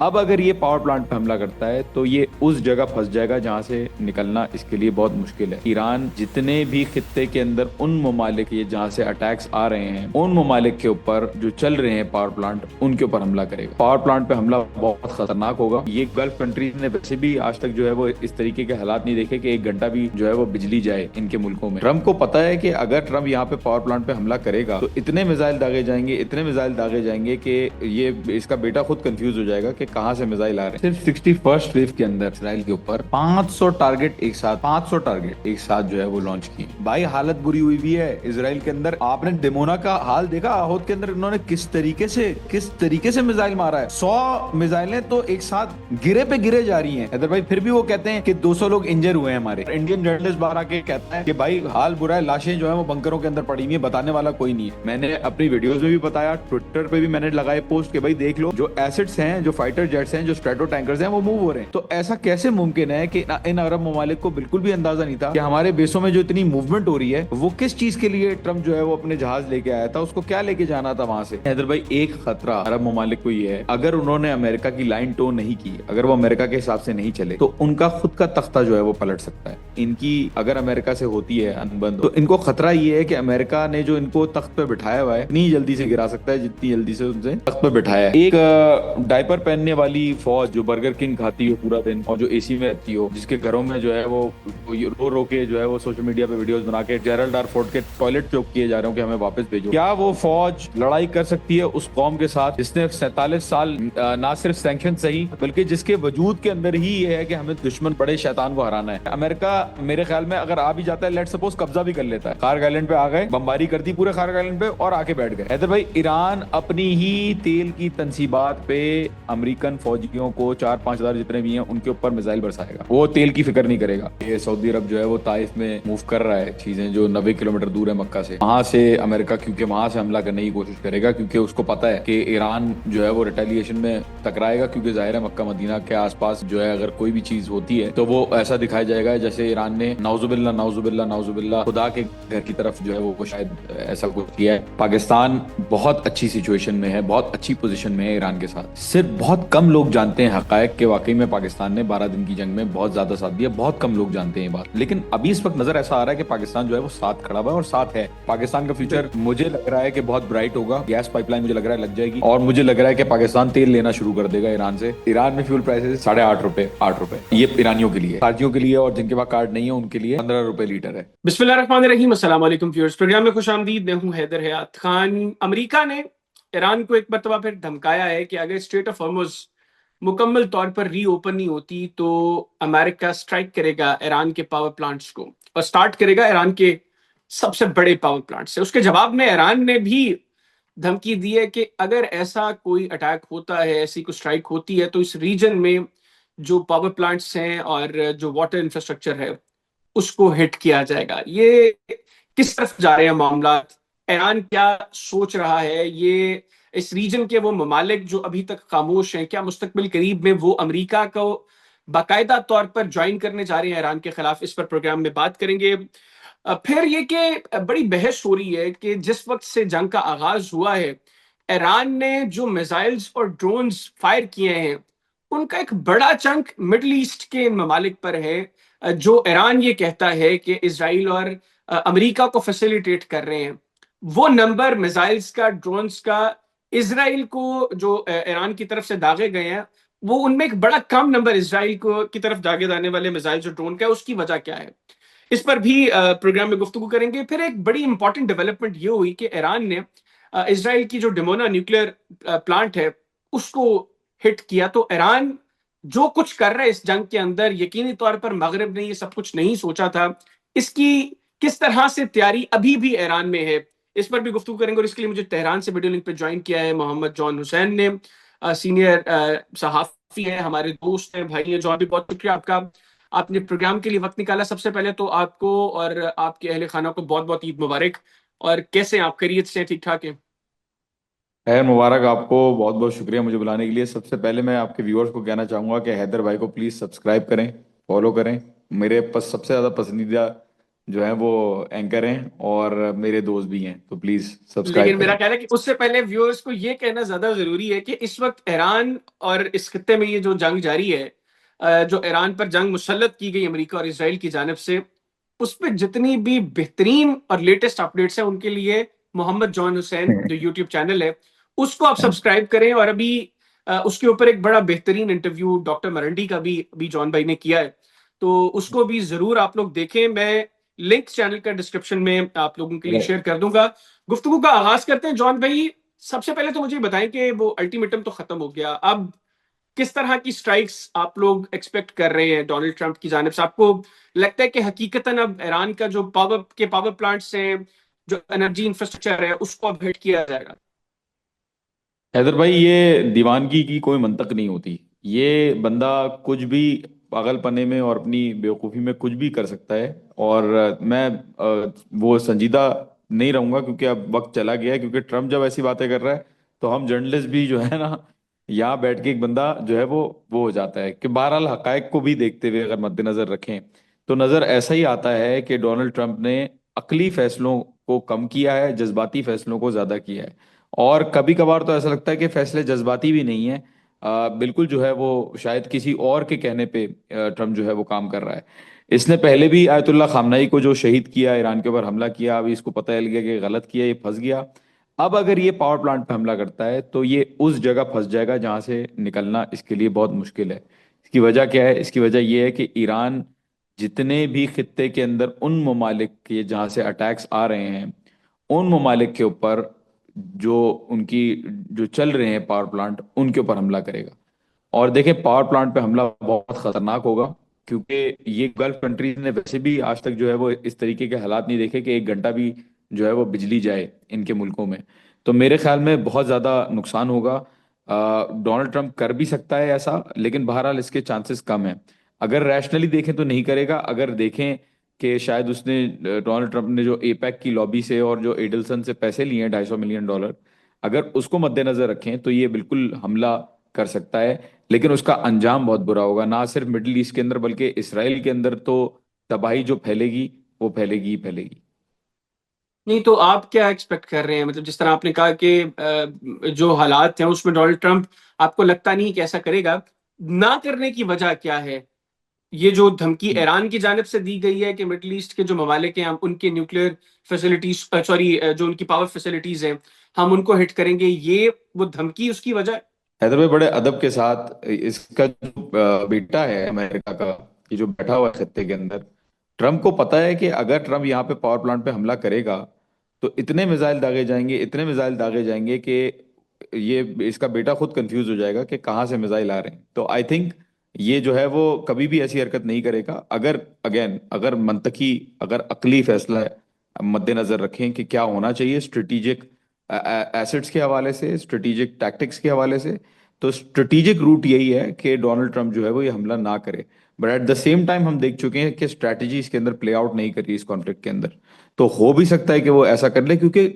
अब अगर ये पावर प्लांट पे हमला करता है तो ये उस जगह फंस जाएगा जहां से निकलना इसके लिए बहुत मुश्किल है। ईरान जितने भी खित्ते के अंदर उन ममालिक ये जहां से अटैक्स आ रहे हैं उन ममालिक के ऊपर जो चल रहे हैं पावर प्लांट उनके ऊपर हमला करेगा। पावर प्लांट पे हमला बहुत खतरनाक होगा। ये गल्फ कंट्रीज ने वैसे भी आज तक जो है वो इस तरीके के हालात नहीं देखे कि एक घंटा भी जो है वो बिजली जाए इनके मुल्कों में। ट्रम्प को पता है कि अगर ट्रम्प यहाँ पे पावर प्लांट पे हमला करेगा तो इतने मिसाइल दागे जाएंगे, इतने मिसाइल दागे जाएंगे कि ये इसका बेटा खुद कंफ्यूज हो जाएगा कि कहां से मिसाइल आ रहे हैं। सिर्फ 61st वेव के अंदर इसराइल के ऊपर 500 टारगेट एक साथ, 500 टारगेट एक साथ जो है वो लॉन्च किए। भाई हालत बुरी हुई भी है इसराइल के अंदर। आपने डिमोना का हाल देखा, आहोद के अंदर इन्होंने किस तरीके से मिसाइल मारा है। 100 मिसाइलें तो एक साथ गिरे पे गिरे जा रही हैं। हैदर भाई फिर भी वो कहते हैं कि 200 लोग इंजर हुए हैं हमारे। इंडियन जर्नलिस्ट बाहर आके कहता है कि भाई हाल बुरा है, लाशें जो है वो बंकरों के अंदर पड़ी हुई है, बताने वाला कोई नहीं है। मैंने अपनी वीडियोस में भी बताया, ट्विटर पे भी मैंने लगाए पोस्ट कि भाई देख लो जो एसिड्स हैं, जो फाइटर जेट्स हैं, जो स्ट्रेटो टैंकर्स हैं वो मूव हो रहे हैं। तो ऐसा कैसे मुमकिन है कि इन अरब ममालिक को बिल्कुल भी अंदाजा नहीं था कि हमारे बेसों में जो इतनी मूवमेंट हो रही है वो किस चीज के लिए ट्रम्प जो है वो अपने जहाज लेके आया था, उसको क्या लेके जाना था वहां से। हैदर भाई एक खतरा अरब ममालिक को ये है, अगर उन्होंने अमेरिका की लाइन टो नहीं की, अगर वो अमेरिका के हिसाब से नहीं चले तो उनका खुद का तख्ता जो है वो पलट सकता है। इनकी अगर अमेरिका से होती है अनबन तो इनको खतरा ये है कि अमेरिका ने जो इनको तख्त पे बिठाया हुआ है इतनी जल्दी से गिरा सकता है जितनी जल्दी से उनसे तख्त पे बिठाया है। एक डायपर पहनने वाली फौज जो बर्गर किंग खाती हो पूरा दिन और जो एसी में रहती हो, जिसके घरों में जो है वो रो रो के जो है वो सोशल मीडिया पे वीडियोस बना के जेरल्ड आर फोर्ड के टॉयलेट चौक किए जा रहे हो कि हमें वापस भेजो, क्या वो फौज लड़ाई कर सकती है उस कौम के साथ जिसने 47 साल ना सिर्फ सैंक्शन सही बल्कि जिसके वजूद के अंदर ही ये है कि हमें दुश्मन बड़े शैतान को हराना है। अमेरिका मेरे ख्याल में अगर आ भी जाता है, लेट सपोज कब्जा भी कर लेता है, खार्ग आइलैंड पे आ गए, बमबारी कर दी पूरे खार्ग आइलैंड पे और आके बैठ गए। हैदर भाई ईरान अपनी ही तेल की तनसीबात पे अमेरिकन फौजियों को 4-5 हजार जितने भी हैं उनके ऊपर मिसाइल बरसाएगा। वो तेल की फिक्र नहीं करेगा। ये सऊदी अरब जो है वो ताइफ में मूव कर रहा है चीजें जो 90 किलोमीटर दूर है मक्का से, वहां से अमेरिका क्योंकि वहां से हमला करने की कोशिश करेगा क्योंकि उसको पता है कि ईरान जो है वो रिटेलिएशन में टकराएगा, क्योंकि जाहिर है मक्का मदीना के आसपास जो है अगर कोई भी चीज होती है तो वो ऐसा दिखाया जाएगा जैसे ईरान ने नाउजुबिल्ला नाउजुबिल्ला नाउजुबिल्ला खुदा के घर की तरफ जो है वो शायद ऐसा कुछ किया है। पाकिस्तान बहुत अच्छी सिचुएशन में है, बहुत अच्छी पोजीशन में है ईरान के साथ। सिर्फ बहुत कम लोग जानते हैं हकायक के वाकई में पाकिस्तान ने 12 दिन की जंग में बहुत ज्यादा साथ दिया, बहुत कम लोग जानते हैं ये बात। लेकिन अभी इस वक्त नजर ऐसा आ रहा है कि पाकिस्तान जो है वो साथ खड़ा हुआ है और साथ है। पाकिस्तान का फ्यूचर मुझे लग रहा है कि बहुत ब्राइट होगा। गैस पाइपलाइन मुझे लग रहा है लग जाएगी और मुझे लग रहा है कि पाकिस्तान तेल लेना शुरू कर देगा ईरान से। ईरान में फ्यूल प्राइसेस 8.5 रुपए, 8 रुपए ये ईरानियों के लिए, खारजियों के लिए और जिनके पास कार्ड नहीं है उनके लिए 15 रुपए लीटर है। बिस्मिल्लाहिर्रहमानिर्रहीम। अस्सलाम वालेकुम व्यूअर्स, प्रोग्राम में खुश आमदीद। मैं हूं हैदर हयात खान। अमेरिका ने ईरान को एक मरतबा फिर धमकाया है कि अगर स्ट्रेट ऑफ हॉर्मुज मुकम्मल तौर पर रीओपन नहीं होती तो अमेरिका स्ट्राइक करेगा ईरान के पावर प्लांट्स को और स्टार्ट करेगा ईरान के सबसे बड़े पावर प्लांट से। उसके जवाब में ईरान ने भी धमकी दी है कि अगर ऐसा कोई अटैक होता है, ऐसी कोई स्ट्राइक होती है तो इस रीजन में जो पावर प्लांट्स हैं और जो वाटर इंफ्रास्ट्रक्चर है उसको हिट किया जाएगा। ये किस तरफ जा रहे हैं मामला, ईरान क्या सोच रहा है, ये इस रीजन के वो ममालिक जो अभी तक खामोश हैं, क्या मुस्तकबिल करीब में वो अमेरिका को बाकायदा तौर पर ज्वाइन करने जा रहे हैं ईरान के खिलाफ? इस पर प्रोग्राम में बात करेंगे। फिर ये कि बड़ी बहस हो रही है कि जिस वक्त से जंग का आगाज हुआ है ईरान ने जो मिसाइल्स और ड्रोन्स फायर किए हैं उनका एक बड़ा चंक मिडल ईस्ट के इन ममालिक पर है, जो ईरान ये कहता है कि इसराइल और अमेरिका को फैसिलिटेट कर रहे हैं। वो नंबर मिसाइल्स का, ड्रोन्स का इसराइल को जो ईरान की तरफ से दागे गए हैं वो उनमें एक बड़ा कम नंबर इसराइल को की तरफ दागे जाने वाले मिसाइल्स और ड्रोन का है। उसकी वजह क्या है, इस पर भी प्रोग्राम में गुफ्तगू करेंगे। फिर एक बड़ी इंपॉर्टेंट डेवलपमेंट ये हुई कि ईरान ने इसराइल की जो डिमोना न्यूक्लियर प्लांट है उसको हिट किया। तो ईरान जो कुछ कर रहा है इस जंग के अंदर, यकीनी तौर पर मगरिब ने ये सब कुछ नहीं सोचा था। इसकी किस तरह से तैयारी अभी भी ईरान में है, इस पर भी गुफ्तगू करेंगे। और इसके लिए मुझे तेहरान से वीडियो लिंक पे ज्वाइन किया है मोहम्मद जॉन हुसैन ने। सीनियर सहाफी है, हमारे दोस्त हैं, भाई हैं। जॉन भी बहुत शुक्रिया आपका, आपने प्रोग्राम के लिए वक्त निकाला। सबसे पहले तो आपको और आपके अहले खाना को बहुत बहुत ईद मुबारक। और कैसे हैं आप, खैरियत से, ठीक ठाक है? खैर मुबारक आपको, बहुत बहुत शुक्रिया मुझे बुलाने के लिए। सबसे पहले मैं आपके व्यूअर्स को कहना चाहूंगा कि हैदर भाई को प्लीज़ सब्सक्राइब करें, फॉलो करें। मेरे पास सबसे ज़्यादा पसंदीदा जो है वो एंकर हैं और मेरे दोस्त भी हैं, तो प्लीज लेकिन सब्सक्राइब मेरा करें। कहना है कि उससे पहले व्यूअर्स को ये कहना ज्यादा जरूरी है कि इस वक्त ईरान और इस खत्ते में ये जो जंग जारी है, जो ईरान पर जंग मुसल्लत की गई अमेरिका और इसराइल की जानिब से, उस पर जितनी भी बेहतरीन और लेटेस्ट अपडेट्स हैं उनके लिए मोहम्मद जॉन हुसैन जो यूट्यूब चैनल है उसको आप सब्सक्राइब करें। और अभी उसके ऊपर एक बड़ा बेहतरीन इंटरव्यू डॉक्टर मरंडी का भी अभी जॉन भाई ने किया है, तो उसको भी जरूर आप लोग देखें। मैं लिंक चैनल का डिस्क्रिप्शन में आप लोगों के लिए शेयर कर दूंगा। गुफ्तगू का आगाज करते हैं जॉन भाई। सबसे पहले तो मुझे बताएं कि वो अल्टीमेटम तो खत्म हो गया, अब किस तरह की स्ट्राइक्स आप लोग एक्सपेक्ट कर रहे हैं डोनाल्ड ट्रंप की जानिब से? आपको लगता है कि हकीकतन अब ईरान का जो पावर प्लांट्स है, जो एनर्जी इंफ्रास्ट्रक्चर है, उसको अब हिट किया जाएगा? हैदर भाई, ये दीवानगी की कोई मंतक नहीं होती। ये बंदा कुछ भी पागलपने में और अपनी बेवकूफ़ी में कुछ भी कर सकता है। और मैं वो संजीदा नहीं रहूंगा क्योंकि अब वक्त चला गया है। क्योंकि ट्रम्प जब ऐसी बातें कर रहा है तो हम जर्नलिस्ट भी जो है ना, यहाँ बैठ के एक बंदा जो है वो हो जाता है कि बहरहाल हकायक को भी देखते हुए अगर मद्देनजर रखें तो नज़र ऐसा ही आता है कि डोनाल्ड ट्रंप ने अकली फैसलों को कम किया है, जज्बाती फैसलों को ज़्यादा किया है। और कभी कभार तो ऐसा लगता है कि फैसले जज्बाती भी नहीं है, बिल्कुल जो है वो शायद किसी और के कहने पे ट्रम्प जो है वो काम कर रहा है। इसने पहले भी आयतुल्लाह खामनाई को जो शहीद किया, ईरान के ऊपर हमला किया, अभी इसको पता चल गया कि गलत किया, ये फंस गया। अब अगर ये पावर प्लांट पे हमला करता है तो ये उस जगह फंस जाएगा जहां से निकलना इसके लिए बहुत मुश्किल है। इसकी वजह क्या है? इसकी वजह ये है कि ईरान जितने भी खित्ते के अंदर उन ममालिक के जहां से अटैक्स आ रहे हैं, उन ममालिक के ऊपर जो उनकी जो चल रहे हैं पावर प्लांट, उनके ऊपर हमला करेगा। और देखें, पावर प्लांट पे हमला बहुत खतरनाक होगा क्योंकि ये गल्फ कंट्रीज ने वैसे भी आज तक जो है वो इस तरीके के हालात नहीं देखे कि एक घंटा भी जो है वो बिजली जाए इनके मुल्कों में। तो मेरे ख्याल में बहुत ज़्यादा नुकसान होगा। डोनाल्ड ट्रंप कर भी सकता है ऐसा, लेकिन बहरहाल इसके चांसेस कम हैं। अगर रैशनली देखें तो नहीं करेगा। अगर देखें कि शायद उसने डोनाल्ड ट्रंप ने जो एपैक की लॉबी से और जो एडल्सन से पैसे लिए हैं $250 मिलियन, अगर उसको मद्देनजर रखें तो ये बिल्कुल हमला कर सकता है। लेकिन उसका अंजाम बहुत बुरा होगा, ना सिर्फ मिडिल ईस्ट के अंदर बल्कि इसराइल के अंदर तो तबाही जो फैलेगी वो फैलेगी ही फैलेगी। नहीं तो आप क्या एक्सपेक्ट कर रहे हैं? मतलब जिस तरह आपने कहा कि जो हालात हैं उसमें डोनाल्ड ट्रंप आपको लगता नहीं कि ऐसा करेगा, ना करने की वजह क्या है? ये जो धमकी ईरान की जानिब से दी गई है कि मिडिल ईस्ट के जो ममालिक हैं हम उनके न्यूक्लियर फैसिलिटीज, सॉरी, जो उनकी पावर फैसिलिटीज हैं हम उनको हिट करेंगे, ये वो धमकी उसकी वजह है? हैदर भाई, बड़े अदब के साथ, इसका जो बेटा है अमेरिका का, ये जो बैठा हुआ है खत्ते के अंदर, ट्रम्प को पता है कि अगर ट्रम्प यहाँ पे पावर प्लांट पे हमला करेगा तो इतने मिसाइल दागे जाएंगे, इतने मिसाइल दागे जाएंगे कि ये इसका बेटा खुद कंफ्यूज हो जाएगा कि कहाँ से मिसाइल आ रहे हैं। तो आई थिंक ये जो है वो कभी भी ऐसी हरकत नहीं करेगा। अगर अगेन अगर मंतकी, अगर अकली फैसला मद्देनजर रखें कि क्या होना चाहिए स्ट्रेटेजिक एसेट्स के हवाले से, स्ट्रेटेजिक टैक्टिक्स के हवाले से, तो स्ट्रेटेजिक रूट यही है कि डोनाल्ड ट्रंप जो है वो ये हमला ना करे। But at the same time हम देख चुके हैं कि स्ट्रैटेजी इसके अंदर प्ले आउट नहीं करी इस कॉन्फ्लिक्ट के अंदर। तो हो भी सकता है कि वो ऐसा कर ले क्योंकि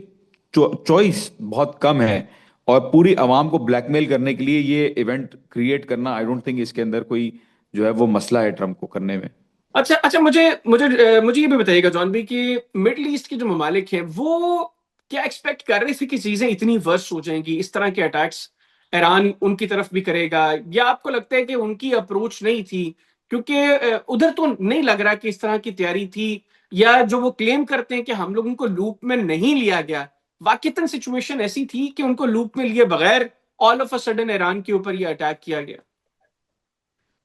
चॉइस बहुत कम है। और पूरी आवाम को ब्लैकमेल करने के लिए ये इवेंट क्रिएट करना, आई डोंट थिंक इसके अंदर कोई जो है वो मसला है ट्रम्प को करने में। अच्छा अच्छा, मुझे मुझे मुझे ये भी बताइएगा जॉन भी कि मिडिल ईस्ट के जो ममालिक हैं वो क्या एक्सपेक्ट कर रहे थे कि चीजें इतनी वर्स्ट हो जाएंगी, इस तरह के अटैक्स ईरान उनकी तरफ भी करेगा, या आपको लगता है कि उनकी अप्रोच नहीं थी? क्योंकि उधर तो नहीं लग रहा कि इस तरह की तैयारी थी, या जो वो क्लेम करते हैं कि हम लोग उनको लूप में नहीं लिया गया, वाकईतन सिचुएशन ऐसी थी कि उनको लूप में लिए बगैर all of a sudden Iran के ऊपर ये अटैक किया गया?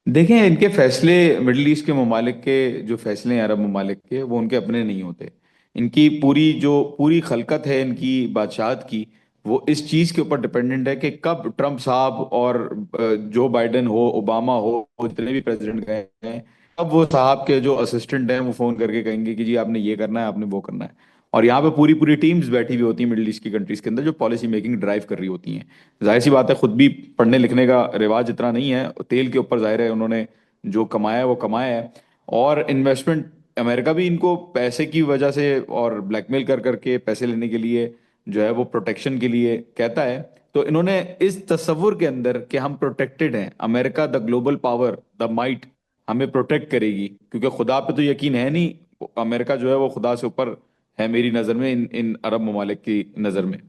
देखें, इनके फैसले, मिडिल ईस्ट के ममालिक के जो फैसले हैं अरब ममालिक के, वो उनके अपने नहीं होते। इनकी पूरी खलकत है इनकी बादशाहत की, वो इस चीज़ के ऊपर डिपेंडेंट है कि कब ट्रम्प साहब और जो बाइडेन हो, ओबामा हो, जितने भी प्रेसिडेंट गए हैं, अब वो साहब के जो असिस्टेंट हैं वो फ़ोन करके कहेंगे कि जी आपने ये करना है, आपने वो करना है। और यहाँ पे पूरी पूरी टीम्स बैठी हुई होती हैं मिडिल ईस्ट की कंट्रीज के अंदर जो पॉलिसी मेकिंग ड्राइव कर रही होती हैं। जाहिर सी बात है, खुद भी पढ़ने लिखने का रिवाज इतना नहीं है, तेल के ऊपर जाहिर है उन्होंने जो कमाया है वो कमाया है। और इन्वेस्टमेंट, अमेरिका भी इनको पैसे की वजह से और ब्लैकमेल कर करके पैसे लेने के लिए जो है वो प्रोटेक्शन के लिए कहता है। तो इन्होंने इस तस्वुर के अंदर कि हम प्रोटेक्टेड हैं, America the global power the might हमें प्रोटेक्ट करेगी, क्योंकि खुदा पे तो यकीन है नहीं अमेरिका जो है वो खुदा से ऊपर है मेरी नज़र में, इन इन अरब ममालिक की नज़र में।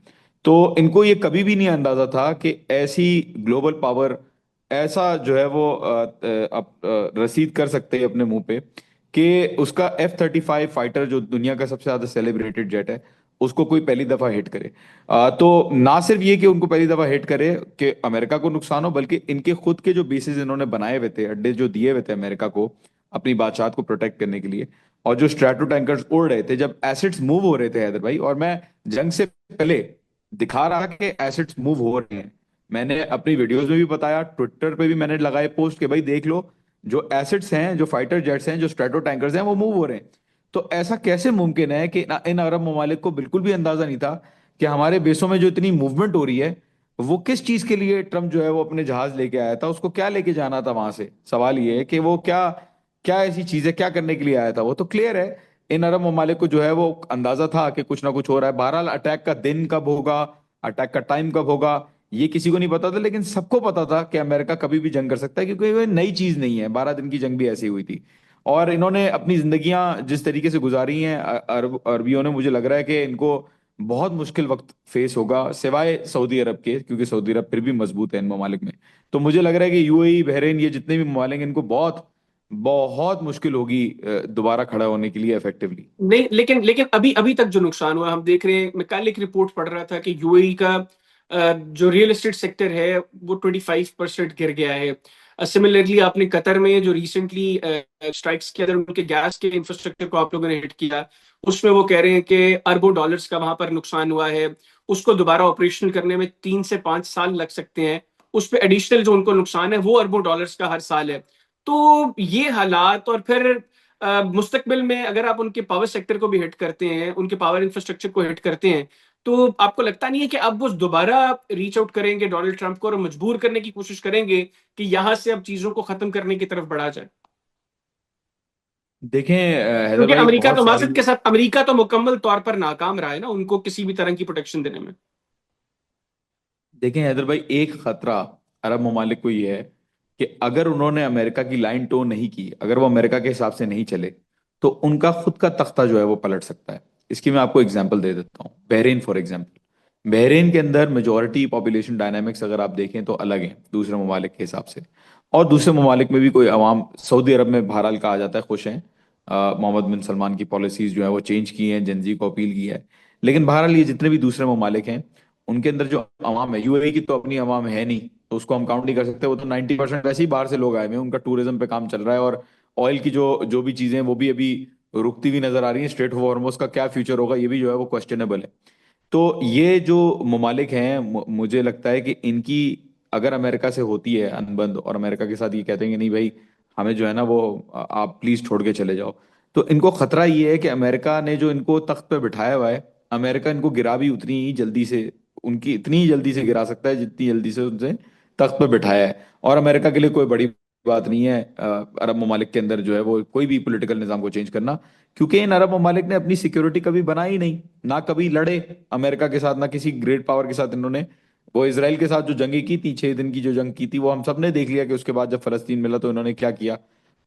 तो इनको ये कभी भी नहीं अंदाजा था कि ऐसी ग्लोबल पावर, ऐसा जो है वो रसीद कर सकते हैं अपने मुंह पे कि उसका F-35 फाइटर, जो दुनिया का सबसे ज्यादा सेलिब्रेटेड जेट है, उसको कोई पहली दफा हिट करे। तो ना सिर्फ ये कि उनको पहली दफा हिट करे कि अमेरिका को नुकसान हो, बल्कि इनके खुद के जो बेसिस इन्होंने बनाए हुए थे, अड्डे जो दिए हुए थे अमेरिका को अपनी बादशाहत को प्रोटेक्ट करने के लिए, और जो स्ट्रैटो टैंकर्स उड़ रहे थे, जब एसिड्स मूव हो रहे थे हैदर भाई, और मैं जंग से पहले दिखा रहा कि एसिड्स मूव हो रहे हैं, मैंने अपनी वीडियोस में भी बताया, ट्विटर पे भी मैंने लगाए पोस्ट कि भाई देख लो, जो एसिड्स हैं, जो फाइटर जेट्स हैं, जो स्ट्रैटो टैंकर्स हैं, वो मूव हो रहे हैं। तो ऐसा कैसे मुमकिन है कि इन अरब ममालिक को बिल्कुल भी अंदाजा नहीं था कि हमारे बेसों में जो इतनी मूवमेंट हो रही है, वो किस चीज के लिए ट्रम्प जो है वो अपने जहाज लेके आया था, उसको क्या लेके जाना था वहां से। सवाल ये है कि वो क्या क्या ऐसी चीज है, क्या करने के लिए आया था। वो तो क्लियर है, इन अरब ममालिक को जो है वो अंदाजा था कि कुछ ना कुछ हो रहा है। बहरहाल अटैक का दिन कब होगा, अटैक का टाइम कब होगा, ये किसी को नहीं पता था, लेकिन सबको पता था कि अमेरिका कभी भी जंग कर सकता है, क्योंकि ये नई चीज नहीं है। 12 दिन की जंग भी ऐसी हुई थी। और इन्होंने अपनी जिंदगियां जिस तरीके से गुजारी हैं, अरबियों ने, मुझे लग रहा है कि इनको बहुत मुश्किल वक्त फेस होगा, सिवाय सऊदी अरब के, क्योंकि सऊदी अरब फिर भी मजबूत है इन ममालिक में। तो मुझे लग रहा है कि यूएई, बहरीन, ये जितने भी ममालिक हैं, इनको बहुत बहुत मुश्किल होगी दोबारा खड़ा होने के लिए इफेक्टिवली। नहीं, लेकिन लेकिन अभी अभी तक जो नुकसान हुआ हम देख रहे हैं। मैं कल एक रिपोर्ट पढ़ रहा था कि यूएई का जो रियल एस्टेट सेक्टर है वो 25% गिर गया है। सिमिलरली आपने कतर में जो रिसेंटली स्ट्राइक्स किया था, उनके गैस के इंफ्रास्ट्रक्चर को आप लोगों ने हिट किया, उसमें वो कह रहे हैं कि अरबों डॉलर्स का वहां पर नुकसान हुआ है। उसको दोबारा ऑपरेशनल करने में 3 से 5 साल लग सकते हैं। उस पर एडिशनल जो उनको नुकसान है वो अरबों डॉलर्स का हर साल है। तो ये हालात, और फिर मुस्तकबिल में अगर आप उनके पावर सेक्टर को भी हिट करते हैं, उनके पावर इंफ्रास्ट्रक्चर को हिट करते हैं, तो आपको लगता नहीं है कि अब वो दोबारा रीच आउट करेंगे डोनाल्ड ट्रंप को और मजबूर करने की कोशिश करेंगे कि यहां से अब चीजों को खत्म करने की तरफ बढ़ा जाए? देखें हैदर क्योंकि भाई, अमेरिका बहुत तो सारी, माजिद के साथ, अमेरिका तो मुकम्मल तौर पर नाकाम रहा है ना उनको किसी भी तरह की प्रोटेक्शन देने में। देखें हैदर भाई, एक खतरा अरब ममालिक को ये है कि अगर उन्होंने अमेरिका की लाइन टो नहीं की, अगर वो अमेरिका के हिसाब से नहीं चले, तो उनका खुद का तख्ता जो है वो पलट सकता है। इसकी मैं आपको एग्जांपल दे देता हूँ, बहरीन फॉर एग्जांपल। बहरीन के अंदर मेजोरिटी पॉपुलेशन डायनामिक्स अगर आप देखें तो अलग हैं दूसरे ममालिक के हिसाब से। और दूसरे ममालिक में भी कोई अवाम, सऊदी अरब में बहरहाल कहा जाता है खुश हैं, मोहम्मद बिन सलमान की पॉलिसीज जो है वो चेंज की हैं, जेंजी को अपील की है। लेकिन बहरहाल ये जितने भी दूसरे ममालिक हैं, उनके अंदर जो अवाम है, यूएई की तो अपनी अवाम है नहीं, तो उसको हम काउंट नहीं कर सकते। वो तो 90% वैसे ही बाहर से लोग आए हुए हैं, उनका टूरिज्म पे काम चल रहा है। और ऑयल की जो जो भी चीजें हैं वो भी अभी रुकती हुई नजर आ रही है। स्ट्रेट ऑफ हॉर्मुज का क्या फ्यूचर होगा, ये भी जो है वो क्वेश्चनेबल है। तो ये जो ममालिक हैं, मुझे लगता है कि इनकी अगर अमेरिका से होती है अनबंद, और अमेरिका के साथ ये कहते हैं कि नहीं भाई, हमें जो है ना वो आप प्लीज छोड़ के चले जाओ, तो इनको खतरा ये है कि अमेरिका ने जो इनको तख्त पे बिठाया हुआ है, अमेरिका इनको गिरा भी उतनी ही जल्दी से, उनकी इतनी ही जल्दी से गिरा सकता है जितनी जल्दी से उनसे तख्त पे बिठाया है। और अमेरिका के लिए कोई बड़ी बात नहीं है अरब ममालिक के अंदर जो है वो कोई भी पॉलिटिकल निज़ाम को चेंज करना, क्योंकि इन अरब ममालिक ने अपनी सिक्योरिटी कभी बनाई नहीं, ना कभी लड़े अमेरिका के साथ, ना किसी ग्रेट पावर के साथ इन्होंने। वो इसराइल के साथ जो जंगी की थी, 6 दिन की जो जंग की थी, वो हम सब ने देख लिया कि उसके बाद जब फलस्तीन मिला तो इन्होंने क्या किया।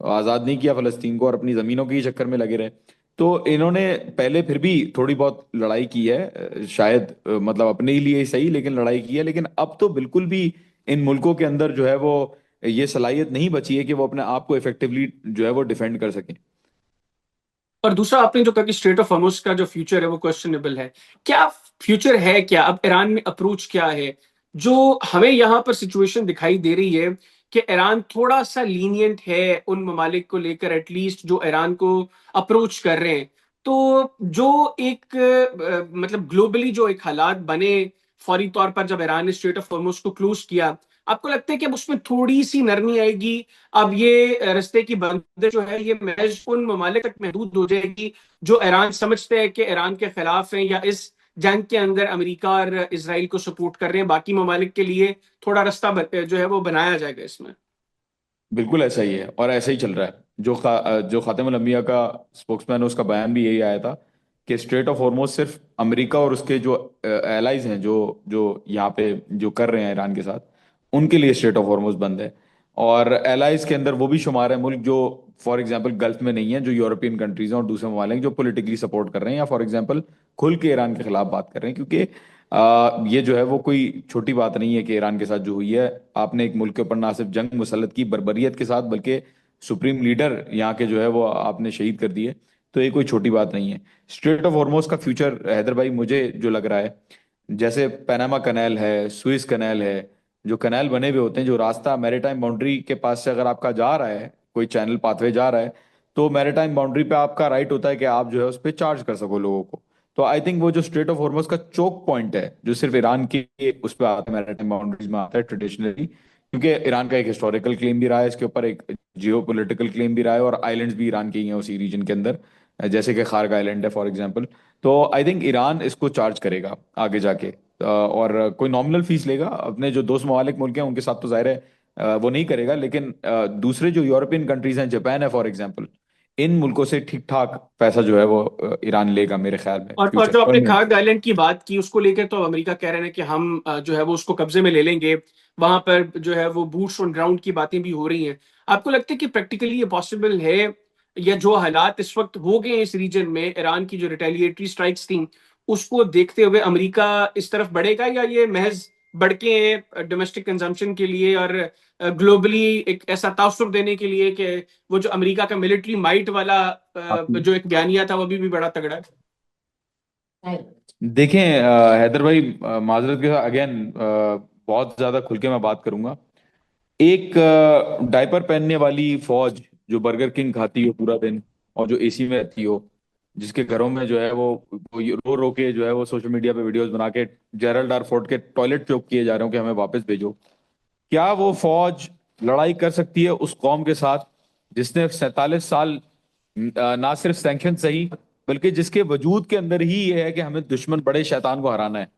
आज़ाद नहीं किया फलस्तीन को, और अपनी ज़मीनों के ही चक्कर में लगे रहे। तो इन्होंने पहले फिर भी थोड़ी बहुत लड़ाई की है, शायद मतलब अपने ही लिए ही सही, लेकिन लड़ाई की है। लेकिन अब तो बिल्कुल भी इन मुल्कों के अंदर जो है वो ये सलाहियत नहीं बची है कि वो अपने आप को इफेक्टिवली जो है वो डिफेंड कर सकें। और दूसरा आपने जो कहा कि स्ट्रेट ऑफ हॉर्मुज का जो फ्यूचर है वो क्वेश्चनेबल है, क्या फ्यूचर है? क्या अब ईरान में अप्रोच क्या है? जो हमें यहाँ पर सिचुएशन दिखाई दे रही है कि ईरान थोड़ा सा लीनियंट है उन ममालिक को लेकर, एटलीस्ट जो ईरान को अप्रोच कर रहे हैं। तो जो एक मतलब ग्लोबली जो एक हालात बने फौरी तौर पर जब ईरान ने स्ट्रेट ऑफ हॉर्मुज को क्लोज किया, आपको लगता है कि अब उसमें थोड़ी सी नरमी आएगी? अब ये रास्ते की बंदिश जो है ये महज उन ममालिक तक महदूद हो जाएगी जो ईरान समझते हैं कि ईरान के खिलाफ हैं या इस जंग के अंदर अमेरिका और इसराइल को सपोर्ट कर रहे हैं, बाकी ममालिक के लिए थोड़ा रास्ता जो है वो बनाया जाएगा इसमें? बिल्कुल ऐसा ही है, और ऐसा ही चल रहा है। जो खातिमुल अंबिया का स्पोक्समैन है, उसका बयान भी यही आया था कि स्ट्रेट ऑफ हॉर्मुज सिर्फ अमेरिका और उसके जो एलाइज हैं, जो जो यहाँ पे जो कर रहे हैं ईरान के साथ, उनके लिए स्ट्रेट ऑफ हॉर्मुज बंद है। और एलाइज के अंदर वो भी शुमार है मुल्क जो फॉर एग्जांपल गल्फ में नहीं है, जो यूरोपियन कंट्रीज हैं और दूसरे ममालिक जो पॉलिटिकली सपोर्ट कर रहे हैं या फॉर एग्जांपल खुल के ईरान के खिलाफ बात कर रहे हैं, क्योंकि ये जो है वो कोई छोटी बात नहीं है कि ईरान के साथ जो हुई है, आपने एक मुल्क के ऊपर ना सिर्फ जंग मुसल्लत की बर्बरियत के साथ, बल्कि सुप्रीम लीडर यहाँ के जो है वो आपने शहीद कर दिए। तो ये कोई छोटी बात नहीं है। स्ट्रेट ऑफ हॉर्मोज का फ्यूचर हैदर भाई मुझे जो लग रहा है, जैसे पैनामा कनाल है, सुइस कनाल है, जो कनाल बने हुए होते हैं, जो रास्ता मैरीटाइम बाउंड्री के पास से अगर आपका जा रहा है, कोई चैनल पाथवे जा रहा है, तो मैरीटाइम बाउंड्री पे आपका राइट होता है कि आप जो है उस पर चार्ज कर सको लोगों को। तो आई थिंक वो जो स्ट्रेट ऑफ हॉर्मोज का चोक पॉइंट है, जो सिर्फ ईरान के उस पर आता है, मैरीटाइम बाउंड्रीज में आता है ट्रेडिशनली, क्योंकि ईरान का एक हिस्टोरिकल क्लेम भी रहा है इसके ऊपर, एक जियो पोलिटिकल क्लेम भी रहा है, और आइलैंड्स भी ईरान के ही हैं उसी रीजन के अंदर, जैसे कि खार्ग आइलैंड है फॉर एग्जाम्पल। तो आई थिंक ईरान इसको चार्ज करेगा आगे जाके, और कोई नॉमिनल फीस लेगा। अपने जो दोस्त ममालिक मुल्क हैं उनके साथ तो जाहिर है वो नहीं करेगा, लेकिन दूसरे जो यूरोपियन कंट्रीज हैं, जापान है फॉर एग्जाम्पल, इन मुल्कों से ठीक ठाक पैसा जो है वो ईरान लेगा मेरे ख्याल में और फ्यूचर जो आपने परमानेंट। खाग आइलैंड की बात की उसको लेकर तो अमेरिका कह रहे हैं कि हम जो है वो उसको कब्जे में ले लेंगे, वहां पर जो है वो बूट्स ऑन ग्राउंड की बातें भी हो रही हैं। आपको लगता है कि प्रैक्टिकली ये पॉसिबल है, या जो हालात इस वक्त हो गए हैं इस रीजन में, ईरान की जो रिटेलिएटरी स्ट्राइक्स थी उसको देखते हुए अमेरिका इस तरफ बढ़ेगा, या ये महज बढ़के डोमेस्टिक कंजम्पशन के लिए और ग्लोबली एक ऐसा तासुर देने के लिए कि वो जो अमेरिका का मिलिट्री माइट वाला जो एक बयानिया था वो अभी भी बड़ा तगड़ा है। देखें हैदर भाई, माजरत के साथ अगेन बहुत ज्यादा खुल के मैं बात करूंगा। एक डायपर पहनने वाली फौज जो बर्गर किंग खाती हो पूरा दिन और जो एसी में रहती हो, जिसके घरों में जो है वो ये रो रो के जो है वो सोशल मीडिया पे वीडियोस बना के जेरल्ड आर फोर्ड के टॉयलेट चौक किए जा रहे हो कि हमें वापस भेजो, क्या वो फौज लड़ाई कर सकती है उस कौम के साथ जिसने 47 साल ना सिर्फ सैंक्शन सही, बल्कि जिसके वजूद के अंदर ही ये है कि हमें दुश्मन बड़े शैतान को हराना है?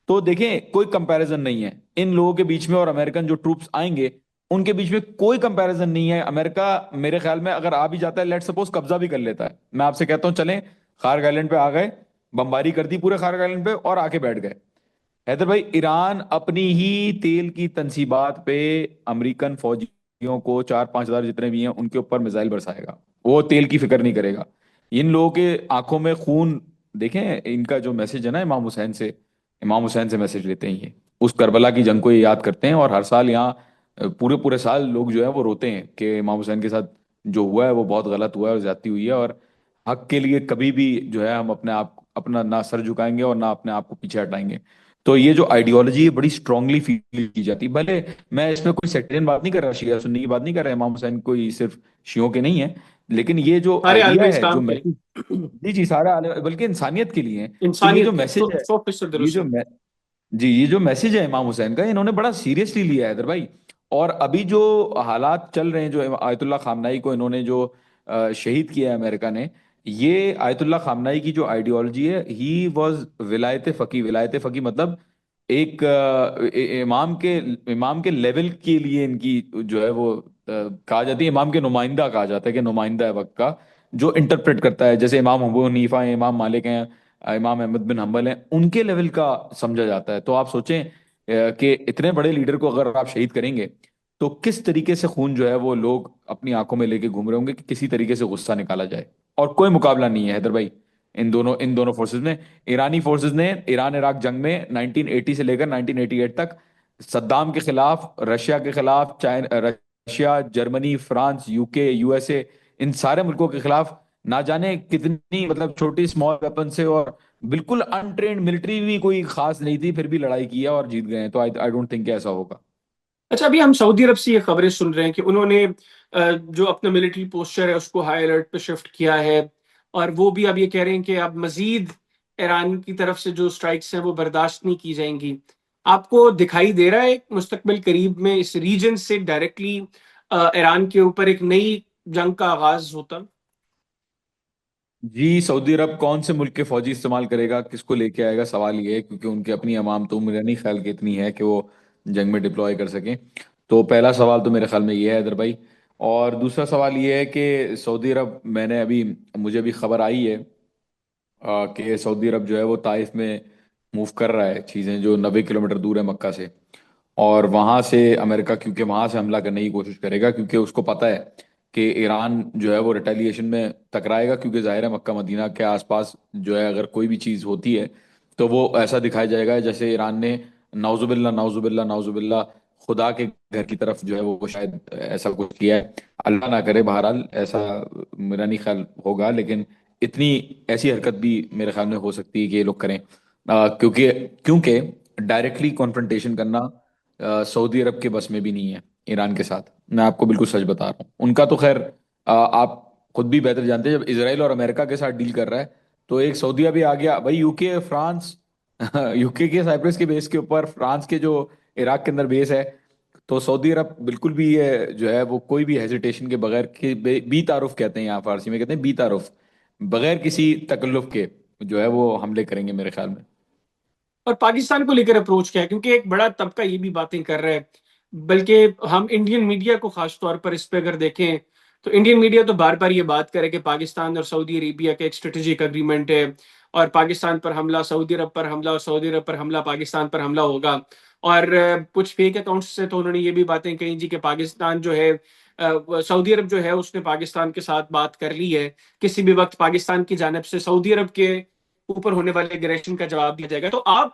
तो देखें, कोई कंपैरिजन नहीं है इन लोगों के बीच में और अमेरिकन जो ट्रूप्स आएंगे उनके बीच में, कोई कंपैरिजन नहीं है। अमेरिका मेरे ख्याल में अगर आ भी जाता है, लेट सपोज कब्जा भी कर लेता है, मैं आपसे कहता हूं चलें खार्ग आइलैंड पे आ गए, बमबारी कर दी पूरे खार्ग आइलैंड पे और आके बैठ गए, हैदर भाई ईरान अपनी ही तेल की तनसीबात पे अमेरिकन फौजियों को 4-5 हजार जितने भी हैं उनके ऊपर मिसाइल बरसाएगा, वो तेल की फिक्र नहीं करेगा। इन लोगों के आंखों में खून, देखें इनका जो मैसेज है ना इमाम हुसैन से मैसेज लेते हैं ये, उस करबला की जंग को ये याद करते हैं, और हर साल यहाँ पूरे पूरे साल लोग जो है वो रोते हैं कि इमाम हुसैन के साथ जो हुआ है वो बहुत गलत हुआ है और ज्यादती हुई है, और हक के लिए कभी भी जो है हम अपने आप अपना ना सर झुकाएंगे और ना अपने आप को पीछे हटाएंगे। तो ये जो आइडियोलॉजी है बड़ी स्ट्रांगली फील की जाती है। भले मैं इसमें कोई सेक्टेरियन बात नहीं कर रहा, शिया सुन्नी की बात नहीं कर रहा, इमाम हुसैन कोई सिर्फ शियों के नहीं है, लेकिन ये जो सारे आलम आइडिया है, जो इस्लाम के मैसेज, लिए, जी जी सारा बल्कि इंसानियत के लिए है। तो ये जो इंसानियत के मैसेज है, 100% ये दुरुस्त जो है। जी ये जो मैसेज है इमाम हुसैन का, इन्होंने बड़ा सीरियसली लिया है इधर भाई। और अभी जो हालात चल रहे हैं, जो आयतुल्लाह खामनाई को इन्होंने जो शहीद किया है अमेरिका ने, ये आयतुल्लाह खामनाई की जो आइडियोलॉजी है, ही वाज विलायत फकी मतलब एक इमाम के लेवल के लिए इनकी जो है वो कहा जाती है, इमाम के नुमाइंदा कहा जाता है कि नुमाइंदा है वक्त का, जो इंटरप्रेट करता है, जैसे इमाम अबू हनीफा है, इमाम मालिक हैं, इमाम अहमद बिन हम्बल हैं, उनके लेवल का समझा जाता है। तो आप सोचें कि इतने बड़े लीडर को अगर आप शहीद करेंगे, तो किस तरीके से खून जो है वो लोग अपनी आंखों में लेके घूम रहे होंगे कि किसी तरीके से गुस्सा निकाला जाए। और कोई मुकाबला नहीं है हैदर भाई इन दोनों फोर्सेस में। ईरानी फोर्सेस ने ईरान इराक जंग में 1980 से लेकर 1988 तक सद्दाम के खिलाफ, रशिया के खिलाफ, China, Russia, Germany, France, UK, USA, इन सारे मुल्कों के खिलाफ ना जाने कितनी मतलब छोटी स्मॉल वेपन से, और बिल्कुल अनट्रेन्ड मिलिट्री भी कोई खास नहीं थी, फिर भी लड़ाई की है और जीत गए हैं। तो आई आई डोंट थिंक ऐसा होगा। अच्छा, अभी हम सऊदी अरब से ये खबरें सुन रहे हैं कि उन्होंने जो अपना मिलिट्री पोस्चर है उसको हाई अलर्ट पे शिफ्ट किया है, और वो भी अब ये कह रहे हैं कि अब मजीद ईरान की तरफ से जो स्ट्राइक्स हैं वो बर्दाश्त नहीं की जाएंगी। आपको दिखाई दे रहा है मुस्तकबिल करीब में इस रीजन से डायरेक्टली ईरान के ऊपर एक नई जंग का आगाज होता? जी, सऊदी अरब कौन से मुल्क के फौजी इस्तेमाल करेगा, किसको लेके आएगा, सवाल ये है, क्योंकि उनकी अपनी अवाम तो मेरा नहीं ख्याल कि इतनी है कि वो जंग में डिप्लॉय कर सकें। तो पहला सवाल तो मेरे ख्याल में ये है इधर भाई। और दूसरा सवाल ये है कि सऊदी अरब, मुझे अभी खबर आई है कि सऊदी अरब जो है वो ताइफ में मूव कर रहा है चीज़ें, जो 90 किलोमीटर दूर है मक्का से। और वहां से अमेरिका क्योंकि वहां से हमला करने की कोशिश करेगा, क्योंकि उसको पता है कि ईरान जो है वो रिटेलिएशन में टकराएगा, क्योंकि जाहिर है मक्का मदीना के आसपास जो है अगर कोई भी चीज़ होती है तो वो ऐसा दिखाया जाएगा जैसे ईरान ने नाउजुबिल्ला नाउजुबिल्ला नाउजुबिल्ला खुदा के घर की तरफ जो है वो शायद ऐसा कुछ किया है। अल्लाह ना करे, बहरहाल ऐसा मेरा नहीं ख्याल होगा, लेकिन इतनी ऐसी हरकत भी मेरे ख्याल में हो सकती है कि ये लोग करें। क्योंकि क्योंकि डायरेक्टली कॉन्फ्रंटेशन करना सऊदी अरब के बस में भी नहीं है ईरान के साथ। मैं आपको बिल्कुल सच बता रहा हूँ। उनका तो खैर आप खुद भी बेहतर जानते हैं, जब इसराइल और अमेरिका के साथ डील कर रहा है तो एक सऊदीया भी आ गया भाई, यूके फ्रांस यूके के साइप्रस के बेस के ऊपर, फ्रांस के जो इराक के अंदर बेस है, तो सऊदी अरब बिल्कुल भी ये जो है वो कोई भी हेजिटेशन के बगैर के बी तारुफ कहते हैं यहाँ फारसी में, कहते हैं बी तारुफ, बगैर किसी तकल्लुफ के जो है वो हमले करेंगे मेरे ख्याल में। और पाकिस्तान को लेकर अप्रोच क्या है, क्योंकि एक बड़ा तबका ये भी बातें कर रहा है, बल्कि हम इंडियन मीडिया को खास तौर पर इस पे अगर देखें तो इंडियन मीडिया तो बार बार ये बात करे कि पाकिस्तान और सऊदी अरेबिया का एक स्ट्रेटेजिक अग्रीमेंट है, और पाकिस्तान पर हमला सऊदी अरब पर हमला, और सऊदी अरब पर हमला पाकिस्तान पर हमला होगा। और कुछ फेक अकाउंट्स से तो उन्होंने ये भी बातें कही जी कि पाकिस्तान जो है सऊदी अरब जो है उसने पाकिस्तान के साथ बात कर ली है, किसी भी वक्त पाकिस्तान की जानिब से सऊदी अरब के ऊपर होने वाले एग्रेशन का जवाब दिया जाएगा। तो आप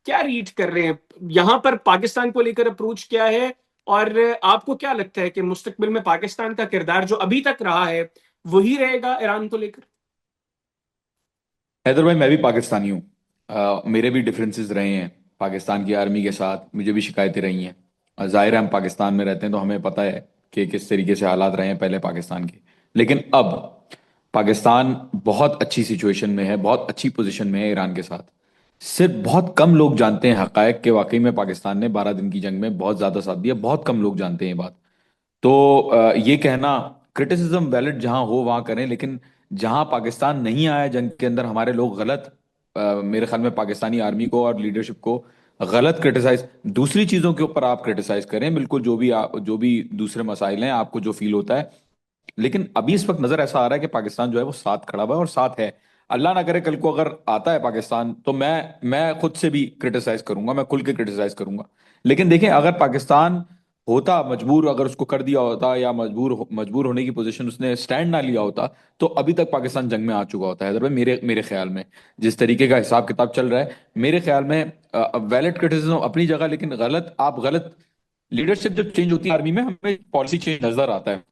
क्या रीड कर रहे हैं यहां पर, पाकिस्तान को लेकर अप्रोच क्या है, और आपको क्या लगता है कि मुस्तकबिल में पाकिस्तान का किरदार जो अभी तक रहा है वही रहेगा ईरान को लेकर? हैदर भाई, मैं भी पाकिस्तानी हूँ। मेरे भी डिफरेंसेस रहे हैं पाकिस्तान की आर्मी के साथ, मुझे भी शिकायतें रही हैं। जाहिर है हम पाकिस्तान में रहते हैं तो हमें पता है कि किस तरीके से हालात रहे हैं पहले पाकिस्तान के। लेकिन अब पाकिस्तान बहुत अच्छी सिचुएशन में है, बहुत अच्छी पोजीशन में है ईरान के साथ। सिर्फ बहुत कम लोग जानते हैं हकायक के, वाकई में पाकिस्तान ने 12 दिन की जंग में बहुत ज्यादा साथ दिया, बहुत कम लोग जानते हैं ये बात। तो ये कहना, क्रिटिसिज्म वैलिड जहां हो वहां करें, लेकिन जहां पाकिस्तान नहीं आया जंग के अंदर, हमारे लोग गलत मेरे ख्याल में पाकिस्तानी आर्मी को और लीडरशिप को गलत क्रिटिसाइज, दूसरी चीजों के ऊपर आप क्रिटिसाइज करें बिल्कुल, जो भी दूसरे मसाइल हैं आपको जो फील होता है, लेकिन अभी इस वक्त नजर ऐसा आ रहा है कि पाकिस्तान जो है वो साथ खड़ा हुआ है और साथ है। अल्लाह ना करे कल को अगर आता है पाकिस्तान तो मैं खुद से भी क्रिटिसाइज करूंगा, मैं खुल के क्रिटिसाइज करूंगा। लेकिन देखें, अगर पाकिस्तान होता मजबूर, अगर उसको कर दिया होता, या मजबूर होने की पोजीशन उसने स्टैंड ना लिया होता, तो अभी तक पाकिस्तान जंग में आ चुका होता है हैदर भाई, मेरे मेरे ख्याल में। जिस तरीके का हिसाब किताब चल रहा है मेरे ख्याल में, वैलिड क्रिटिसिज्म अपनी जगह, लेकिन गलत लीडरशिप जब चेंज होती है आर्मी में, हमें पॉलिसी चेंज नजर आता है।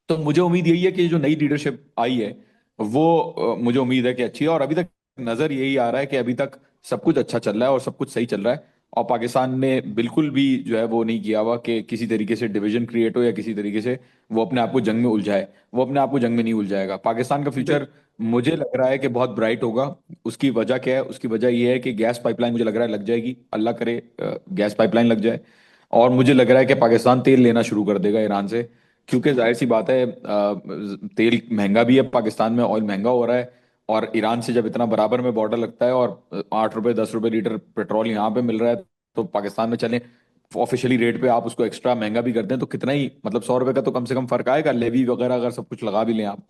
तो मुझे उम्मीद यही है कि जो नई लीडरशिप आई है वो मुझे उम्मीद है कि अच्छी है, और अभी तक नजर यही आ रहा है कि अभी तक सब कुछ अच्छा चल रहा है और सब कुछ सही चल रहा है। और पाकिस्तान ने बिल्कुल भी जो है वो नहीं किया हुआ कि किसी तरीके से डिवीजन क्रिएट हो, या किसी तरीके से वो अपने आप को जंग में उलझाए। वो अपने आप को जंग में नहीं उलझाएगा। पाकिस्तान का फ्यूचर मुझे लग रहा है कि बहुत ब्राइट होगा। उसकी वजह क्या है? उसकी वजह ये है कि गैस पाइपलाइन मुझे लग रहा है लग जाएगी, अल्लाह करे गैस पाइपलाइन लग जाए। और मुझे लग रहा है कि पाकिस्तान तेल लेना शुरू कर देगा ईरान से, क्योंकि जाहिर सी बात है तेल महंगा भी है, पाकिस्तान में ऑयल महंगा हो रहा है। और ईरान से जब इतना बराबर में बॉर्डर लगता है, और 8 रुपए 10 रुपए लीटर पेट्रोल यहाँ पे मिल रहा है, तो पाकिस्तान में चले ऑफिशियली रेट पे आप उसको एक्स्ट्रा महंगा भी कर दें तो कितना ही, मतलब 100 रुपए का तो कम से कम फर्क आएगा, लेवी वगैरह अगर सब कुछ लगा भी लें आप।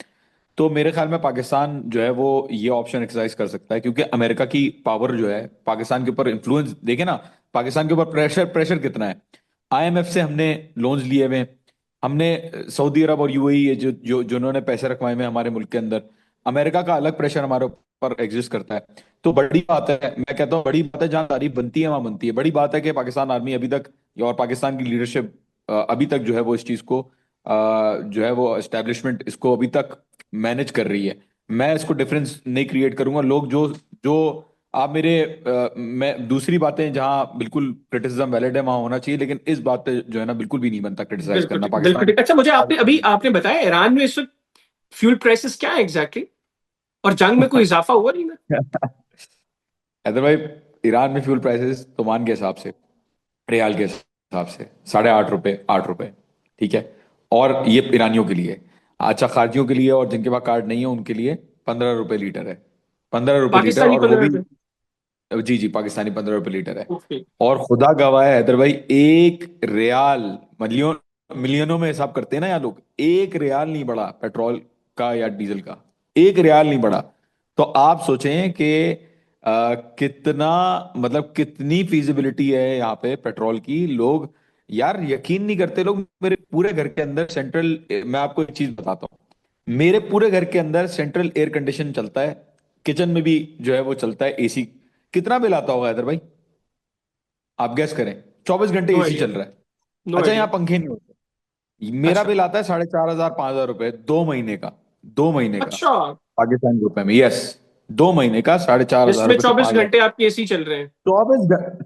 तो मेरे ख्याल में पाकिस्तान जो है वो ये ऑप्शन एक्सरसाइज कर सकता है, क्योंकि अमेरिका की पावर जो है पाकिस्तान के ऊपर इन्फ्लुएंस देखे ना, पाकिस्तान के ऊपर प्रेशर प्रेशर कितना है। आईएमएफ से हमने लोन्स लिए हुए हैं, हमने सऊदी अरब और यूएई जो जो जिन्होंने पैसे रखवाए हुए हैं हमारे मुल्क के अंदर, अमेरिका का अलग प्रेशर हमारे ऊपर एग्जिस्ट करता है। तो बड़ी बात है, मैं कहता हूँ बड़ी बात है, जहाँ तारीफ बनती है वहां बनती है। बड़ी बात है कि पाकिस्तान आर्मी अभी तक, और पाकिस्तान की लीडरशिप अभी तक जो है वो इस चीज को जो है वो एस्टेब्लिशमेंट इसको अभी तक मैनेज कर रही है। मैं इसको डिफरेंस नहीं क्रिएट करूंगा। लोग जो जो आप मेरे मैं दूसरी बातें जहां बिल्कुल क्रिटिसिज्म वैलिड है वहां होना चाहिए, लेकिन इस बात पे जो है ना बिल्कुल भी नहीं बनता क्रिटिसाइज बिल्कुल करना ठीक, बिल्कुल पाकिस्तान। ठीक। अच्छा, मुझे आपने अभी आपने बताया ईरान में इस वक्त फ्यूल प्राइसेस क्या है एग्जैक्टली, और जंग में कोई इजाफा हुआ नहीं ना? हैदर भाई, ईरान में फ्यूल प्राइसेस तोमान के हिसाब से, रियाल के हिसाब से 8.5 रुपए 8 रुपए, ठीक है। और ये ईरानियों के लिए। अच्छा, खारजियों के लिए और जिनके पास कार्ड नहीं है उनके लिए 15 रुपए लीटर है। 15 रुपए लीटर, पाकिस्तानी और वो भी, 15 रुपए? जी जी, पाकिस्तानी 15 रुपए लीटर है। ओके। और खुदा गवाह है हैदर भाई, 1 रियाल, मिलियन मिलियनों में हिसाब करते हैं ना यहाँ लोग, 1 रियाल नहीं बढ़ा पेट्रोल का या डीजल का, 1 रियाल नहीं बढ़ा। तो आप सोचें कि कितना, मतलब कितनी फीजिबिलिटी है यहाँ पे पेट्रोल की, लोग यार यकीन नहीं करते लोग। मेरे पूरे घर के अंदर सेंट्रल, मैं आपको एक चीज बताता हूँ, मेरे पूरे घर के अंदर सेंट्रल एयर कंडीशन चलता है, किचन में भी जो है वो चलता है एसी। कितना बिल आता होगा हैदर भाई, आप गैस करें। 24 घंटे नो एसी आइडिया। चल रहा है। नो अच्छा, यहाँ आइडिया। पंखे नहीं होते। मेरा अच्छा। बिल आता है 4,500 5,000 रुपए 2 महीने का। 2 महीने का, अच्छा, पाकिस्तान रुपए में, यस। 2 महीने का 4,500 जिसमें रुपए से 24 5,000। घंटे आपके एसी चल रहे हैं।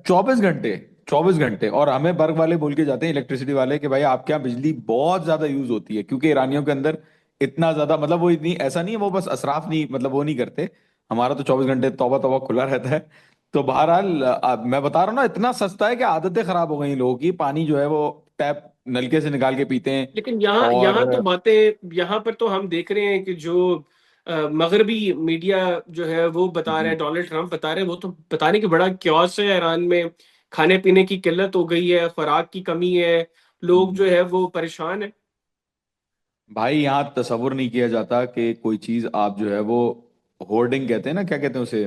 24 घंटे, 24 घंटे। और हमें बर्ग वाले बोल के जाते हैं, इलेक्ट्रिसिटी वाले, कि भाई आपके यहाँ बिजली बहुत ज्यादा यूज होती है, क्योंकि ईरानियों के अंदर इतना ज्यादा, मतलब वो इतनी, ऐसा नहीं है वो बस असराफ नहीं, मतलब वो नहीं करते। हमारा तो 24 घंटे तौबा तौबा खुला रहता है। तो बहरहाल मैं बता रहा हूँ ना, इतना सस्ता है कि आदतें खराब हो गई लोगों की। पानी जो है वो टैप नलके से निकाल के पीते हैं। लेकिन यहाँ और यहाँ तो बातें, यहाँ पर तो हम देख रहे हैं कि जो मगरबी मीडिया जो है वो बता रहे जी। हैं, डोनाल्ड ट्रंप बता रहे हैं, वो तो बताने की बड़ा क्योस है ईरान में। खाने पीने की किल्लत हो गई है, खुराक की कमी है, लोग जो है वो परेशान है। भाई यहाँ तसव्वुर नहीं किया जाता कि कोई चीज आप जो है वो, होर्डिंग कहते हैं ना, क्या कहते हैं उसे,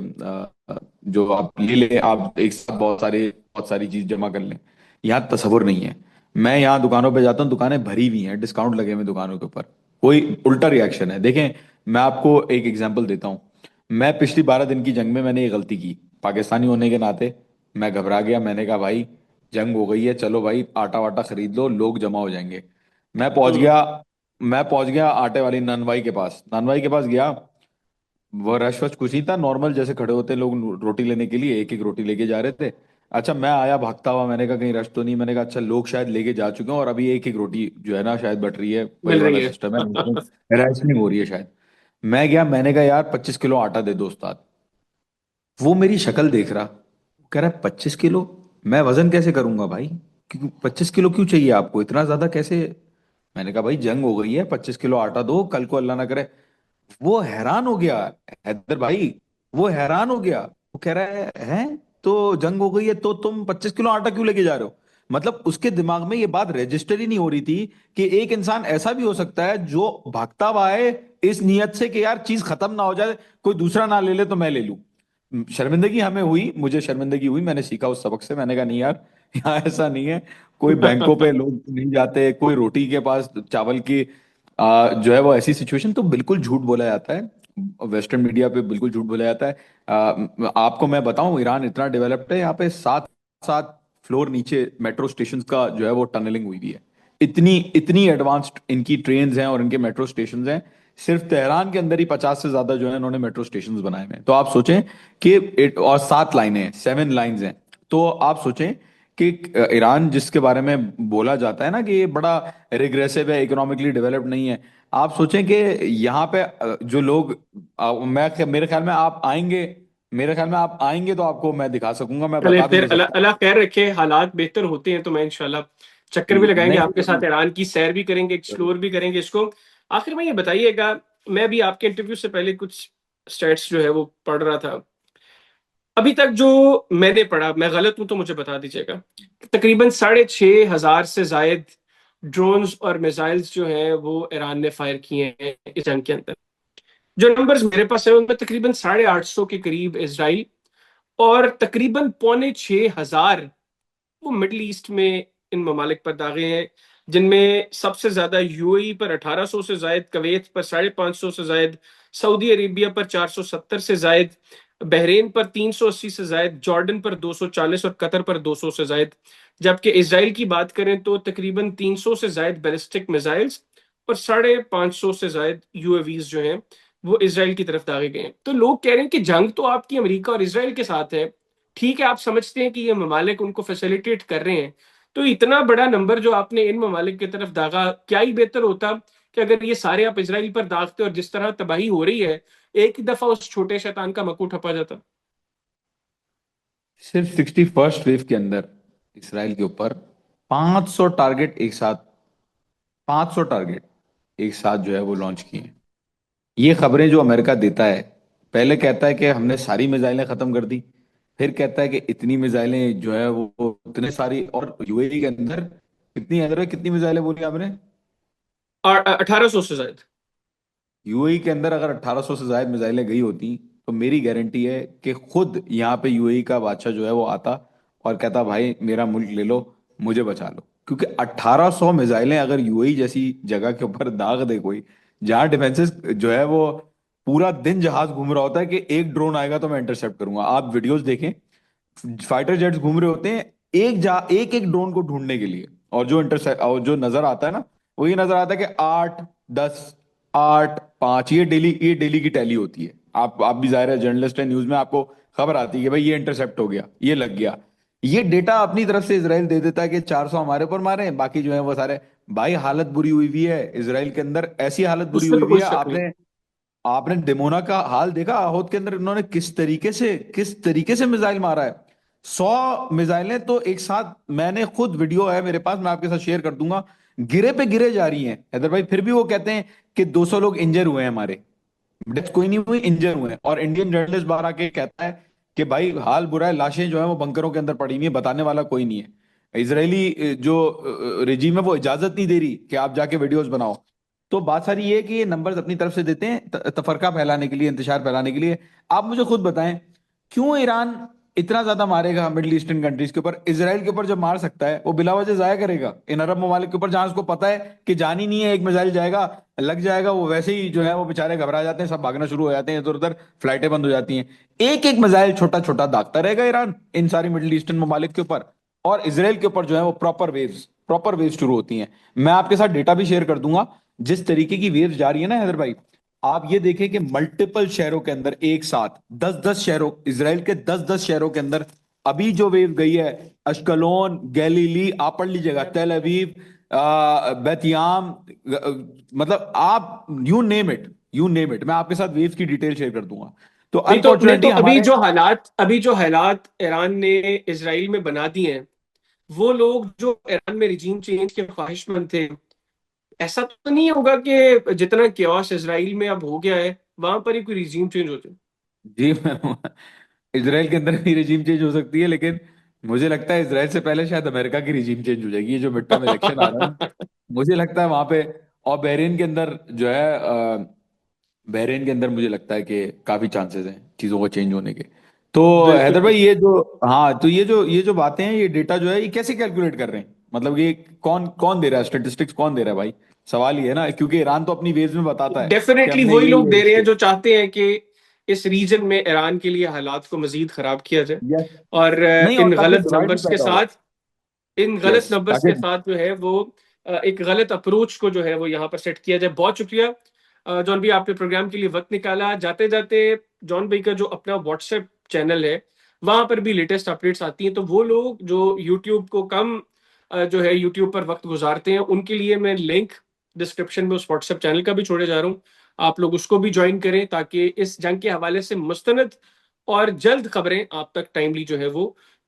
जो आप ले ले, आप एक साथ बहुत सारी चीज जमा कर लें। यहाँ तसव्वुर नहीं है। मैं यहाँ दुकानों पे जाता हूँ, दुकानें भरी हुई हैं, डिस्काउंट लगे हुए हैं दुकानों के ऊपर। कोई उल्टा रिएक्शन है, देखें। मैं आपको एक एग्जांपल देता हूँ। मैं पिछली 12 दिन की जंग में मैंने ये गलती की, पाकिस्तानी होने के नाते मैं घबरा गया। मैंने कहा भाई जंग हो गई है, चलो भाई आटा वाटा खरीद लो, लोग जमा हो जाएंगे। मैं पहुंच हम्म। गया मैं पहुंच गया आटे वाली नानवाई के पास, नानवाई के पास गया। वो रश वश कुछ नहीं था, नॉर्मल जैसे खड़े होते हैं लोग रोटी लेने के लिए, एक एक रोटी लेके जा रहे थे। अच्छा, मैं आया भागता हुआ, मैंने कहा कहीं रश तो नहीं। मैंने कहा अच्छा, लोग शायद लेके जा चुके हैं और अभी एक एक रोटी जो है ना शायद बट रही है, वही मिल रही वाला है। सिस्टम है, रैशनिंग हो रही है शायद। मैं गया, मैंने कहा यार 25 किलो आटा दे दो उस्ताद। वो मेरी शक्ल देख रहा, कह रहा है 25 किलो, मैं वजन कैसे करूंगा भाई, क्यों 25 किलो क्यों चाहिए आपको, इतना ज्यादा कैसे। मैंने कहा भाई जंग हो गई है, 25 किलो आटा दो, कल को अल्लाह ना करे। वो हैरान हो गया, हैदर भाई, वो हैरान हो गया। वो कह रहा है तो जंग हो गई है तो तुम 25 किलो आटा क्यों लेके जा रहे हो। मतलब उसके दिमाग में ये बात रजिस्टर ही नहीं हो रही थी कि एक इंसान ऐसा भी हो सकता है जो भागता हुआ आए इस नियत से कि यार चीज खत्म ना हो जाए, कोई दूसरा ना ले ले तो मैं ले लूं। शर्मिंदगी हमें हुई, मुझे शर्मिंदगी हुई, मैंने सीखा उस सबक से। मैंने कहा नहीं यार, यहाँ ऐसा नहीं है। कोई बैंकों पे लोग नहीं जाते, कोई रोटी के पास चावल की जो है वो ऐसी सिचुएशन, तो बिल्कुल झूठ बोला जाता है। वेस्टर्न मीडिया पे बिल्कुल झूठ बोला जाता है। आपको मैं बताऊं, ईरान इतना डेवलप्ड है, यहाँ पे 7 7 फ्लोर नीचे मेट्रो स्टेशन का जो है वो टनलिंग हुई भी है। इतनी इतनी एडवांस्ड इनकी ट्रेन्स हैं और इनके मेट्रो स्टेशन हैं। सिर्फ तेहरान के अंदर ही 50 से ज्यादा जो है इन्होंने मेट्रो स्टेशन बनाए हुए हैं। तो आप सोचें कि और 7 लाइनें हैं, 7 लाइन्स हैं। तो आप सोचें कि ईरान जिसके बारे में बोला जाता है ना कि ये बड़ा रिग्रेसिव है, इकोनॉमिकली डेवलप्ड नहीं है। आप सोचें कि यहाँ पे जो लोग, मेरे ख्याल में आप आएंगे, मेरे ख्याल में आप आएंगे तो आपको मैं दिखा सकूंगा, मैं चले बता भी फिर, नहीं अल्लाह सकता। अल्लाह खैर रखे, हालात बेहतर होते हैं तो मैं इंशाल्लाह चक्कर भी जी, लगाएंगे नहीं आपके साथ, जरूर ईरान की सैर भी करेंगे, जरूर। एक्सप्लोर भी करेंगे इसको। आखिर में ये बताइएगा, मैं भी आपके इंटरव्यू से पहले कुछ स्टेट्स जो है वो पढ़ रहा था। अभी तक जो मैंने पढ़ा, मैं गलत हूं तो मुझे बता दीजिएगा, तकरीबन 6,500 से जायद ड्रोन्स और मिसाइल्स जो है वो ईरान ने फायर किए हैं इस जंग के अंदर। जो नंबर्स मेरे पास है उनमें तकरीबन 850 के करीब इसराइल, और तकरीबन 5,600 वो मिडल ईस्ट में इन ममालिक पर दागे हैं, जिनमें सबसे ज्यादा यूएई पर 1800 से जायद, कवैत पर 550 से जायद, सऊदी अरेबिया पर 470 से जायद, बहरीन पर 380 से जायद, जॉर्डन पर 240 और कतर पर 200 से जायद। जबकि इसराइल की बात करें तो तकरीबन 300 से जायद बैलिस्टिक मिसाइल्स और 550 से जायद यूएवीज जो हैं वो इसराइल की तरफ दागे गए हैं। तो लोग कह रहे हैं कि जंग तो आपकी अमेरिका और इसराइल के साथ है, ठीक है, आप समझते हैं कि ये ममालिक उनको फैसिलिटेट कर रहे हैं, तो इतना बड़ा नंबर जो आपने इन ममालिक की तरफ दागा, क्या ही बेहतर होता कि अगर ये सारे आप इसराइल पर दागते और जिस तरह तबाही हो रही है, एक ही दफा उस छोटे शैतान का मकू ठपा जाता। सिर्फ 61st वेव के अंदर इसराइल के ऊपर 500 टारगेट एक साथ, 500 टारगेट एक साथ जो है वो लॉन्च किए हैं। ये खबरें जो अमेरिका देता है, पहले कहता है कि हमने सारी मिसाइलें खत्म कर दी, फिर कहता है कि इतनी मिसाइलें जो है वो इतने सारी, और यूएई के अंदर कितनी, अंदर कितनी मिसाइलें बोली आपने। और 1800 से ज्यादा। यूएई के अंदर अगर 1,800 से ज्यादा मिसाइलें गई होती तो मेरी गारंटी है कि खुद यहाँ पे यूएई का बादशाह जो है वो आता और कहता भाई मेरा मुल्क ले लो, मुझे बचा लो। क्योंकि 1800 मिसाइलें अगर यूएई जैसी जगह के ऊपर दाग दे कोई, जहां डिफेंसेस जो है वो पूरा दिन जहाज घूम रहा होता है कि एक ड्रोन आएगा तो मैं इंटरसेप्ट करूंगा, आप वीडियोस देखें, फाइटर जेट्स घूम रहे होते हैं एक एक ड्रोन को ढूंढने के लिए, और जो इंटरसेप्ट और जो नजर आता है ना, वो ये नजर आता है कि 8 10 8 5, ये डेली की टैली होती है। आप भी जाहिर है जर्नलिस्ट है, न्यूज में आपको खबर आती है कि भाई ये इंटरसेप्ट हो गया, ये लग गया। ये डेटा अपनी तरफ से इसराइल दे देता है कि 400 हमारे ऊपर मारे हैं, बाकी जो है वो सारे। भाई हालत बुरी हुई हुई है इसराइल के अंदर, ऐसी हालत बुरी उसमें हुई तो हुई कोई है। शक नहीं। आपने आपने दिमोना का हाल देखा, आहोद के अंदर इन्होंने किस तरीके से मिसाइल मारा है। 100 मिसाइलें तो एक साथ, मैंने खुद वीडियो है मेरे पास, मैं आपके साथ शेयर कर दूंगा, गिरे पे गिरे जा रही हैं हैदर भाई, फिर भी वो कहते हैं कि 200 लोग इंजर हुए हैं हमारे। डेथ कोई नहीं हुई, इंजर हुए हैं। और इंडियन जर्नलिस्ट बाहर आके कहता है कि भाई हाल बुरा है, लाशें जो है वो बंकरों के अंदर पड़ी हुई है, बताने वाला कोई नहीं है। इजरायली जो रिजीम है वो इजाजत नहीं दे रही कि आप जाके वीडियोस बनाओ। तो बात सारी ये है कि ये नंबर्स अपनी तरफ से देते हैं तफरका फैलाने के लिए, इंतशार फैलाने के लिए। आप मुझे खुद बताएं, क्यों ईरान इतना ज्यादा मारेगा मिडिल ईस्टर्न कंट्रीज के ऊपर? इसराइल के ऊपर जब मार सकता है वो बिला वजह जाया करेगा इन अरब ममालिक के ऊपर, जहां उसको पता है कि जान ही नहीं है, एक मिसाइल जाएगा लग जाएगा, वो वैसे ही जो है वो बेचारे घबरा जाते हैं, सब भागना शुरू हो जाते हैं इधर उधर, फ्लाइटें बंद हो जाती हैं। एक एक मिसाइल छोटा छोटा दागता रहेगा ईरान इन सारी मिडिल ईस्टर्न ममालिक के ऊपर, और इसराइल के ऊपर जो है वो प्रॉपर वेव्स शुरू होती हैं। मैं आपके साथ डेटा भी शेयर कर दूंगा, जिस तरीके की वेव्स जा रही है ना हैदर भाई। आप ये देखें कि मल्टीपल शहरों के अंदर एक साथ 10 10 शहरों, इसराइल के 10 10 शहरों के अंदर अभी जो वेव गई है, अश्कलोन, गैलीली, आप पढ़ लीजिएगा, तेल अवीव, बेतियाम, मतलब आप यू नेम इट, मैं आपके साथ वेव की डिटेल शेयर कर दूंगा। तो नहीं तो अनफॉर्चुनेटली हमारे। अभी जो हालात ईरान ने इसराइल में बना दिए हैं, वो लोग जो ईरान में रिजीम चेंज के ख्वाहिशमंद थे, ऐसा तो नहीं होगा कि जितना क्योस इसराइल में अब हो गया है वहां पर ही कोई रिजीम चेंज हो जाए? जी इसराइल के अंदर भी रिजीम चेंज हो सकती है, लेकिन मुझे लगता है इसराइल से पहले शायद अमेरिका की रिजीम चेंज हो जाएगी, ये जो मिड टर्म इलेक्शन आ रहा है ना, मुझे लगता है वहां पे। और बहरीन के अंदर जो है बहरीन के अंदर मुझे लगता है कि काफी चांसेस हैं चीजों को चेंज होने के। तो बिल्कुल हैदर भाई, बिल्कुल। ये जो, हाँ, तो ये जो बातें हैं, ये डेटा जो है ये कैसे कैलकुलेट कर रहे हैं, मतलब ये कौन कौन दे रहा है, स्टेटिस्टिक्स कौन दे रहा है भाई? सवाल ये है ना, क्योंकि ईरान तो अपनी वेव्स में बताता है कि डेफिनेटली हमने वही लोग दे रहे हैं ये। जो चाहते हैं कि इस रीजन में ईरान के लिए हालात को मजीद खराब किया जाए, यस। और नहीं, और ताकि डिवाइड भी पैदा हो। इन गलत यस, नंबर्स ताकि। के साथ जो है वो एक गलत अप्रोच को जो है वो यहाँ पर सेट किया जाए। बहुत शुक्रिया जॉन भाई, आपने प्रोग्राम के लिए वक्त निकाला। जाते जाते जॉन भाई का जो अपना व्हाट्सएप चैनल है, वहां पर भी लेटेस्ट अपडेट्स आती हैं, तो वो लोग जो यूट्यूब को कम जो है यूट्यूब पर वक्त गुजारते हैं, उनके लिए मैं लिंक डिस्क्रिप्शन में उस व्हाट्सएप चैनल का भी छोड़े जा रहा हूँ। आप लोग उसको भी ज्वाइन करें ताकि इस जंग के हवाले से मुस्तनद और जल्द खबरें आप तक टाइमली जो है वो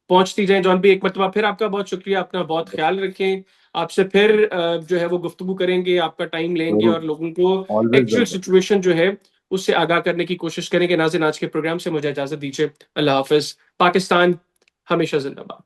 पहुंचती जाए। जॉन भी एक मरतबा फिर आपका बहुत शुक्रिया, अपना बहुत ख्याल रखें। आपसे फिर जो है वो गुफ्तगू करेंगे, आपका टाइम लेंगे और लोगों को ऑलवेज एक्चुअल वेलकम। सिचुएशन जो है उससे आगाह करने की कोशिश करेंगे। नाज़रीन, आज के प्रोग्राम से मुझे इजाजत दीजिए। अल्लाह हाफिज। पाकिस्तान हमेशा जिंदाबाद।